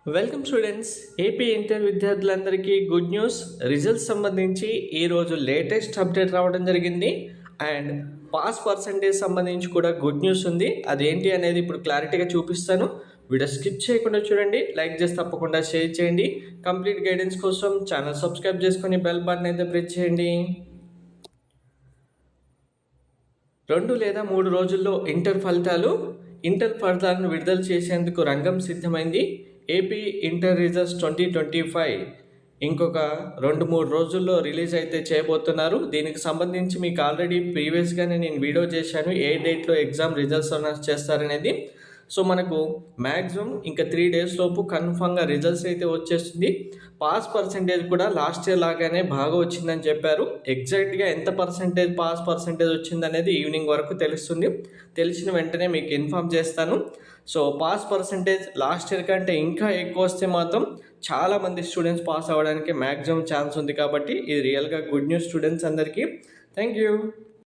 Welcome students. AP inter విద్యార్థులందరికీ good news. Results సంబంధించి ఈరోజు లేటెస్ట్ అప్డేట్ రావడం జరిగింది. అండ్ పాస్ పర్సంటేజ్ సంబంధించి కూడా గుడ్ న్యూస్ ఉంది. అదేంటి అనేది ఇప్పుడు క్లారిటీగా చూపిస్తాను. వీడియో స్కిప్ చేయకుండా చూడండి, లైక్ చేసి తప్పకుండా షేర్ చేయండి. కంప్లీట్ గైడెన్స్ కోసం ఛానల్ సబ్స్క్రైబ్ చేసుకొని బెల్ బటన్ అయితే ప్రెస్ చేయండి. 2 లేదా 3 రోజుల్లో ఇంటర్ ఫలితాలను విడుదల చేసేందుకు రంగం సిద్ధమైంది. ఏపీ ఇంటర్ రిజల్ట్స్ 2025 ఇంకొక 2-3 రోజుల్లో రిలీజ్ అయితే చేయబోతున్నారు. దీనికి సంబంధించి మీకు ఆల్రెడీ ప్రీవియస్గానే నేను వీడియో చేశాను, ఏ డేట్లో ఎగ్జామ్ రిజల్ట్స్ అనౌన్స్ చేస్తారనేది. సో మనకు మ్యాక్సిమం ఇంకా 3 days లోపు కన్ఫామ్గా రిజల్ట్స్ అయితే వచ్చేస్తుంది. పాస్ పర్సంటేజ్ కూడా లాస్ట్ ఇయర్ లాగానే బాగా వచ్చిందని చెప్పారు. ఎగ్జాక్ట్గా ఎంత పాస్ పర్సంటేజ్ వచ్చిందనేది ఈవినింగ్ వరకు తెలుస్తుంది. తెలిసిన వెంటనే మీకు ఇన్ఫామ్ చేస్తాను. So pass percentage last year కంటే ఇంకా ఎక్కువ వస్తే మాత్రం చాలామంది స్టూడెంట్స్ పాస్ అవ్వడానికి మ్యాక్సిమం ఛాన్స్ ఉంది. కాబట్టి ఇది రియల్గా గుడ్ న్యూస్ స్టూడెంట్స్ అందరికీ. Thank you.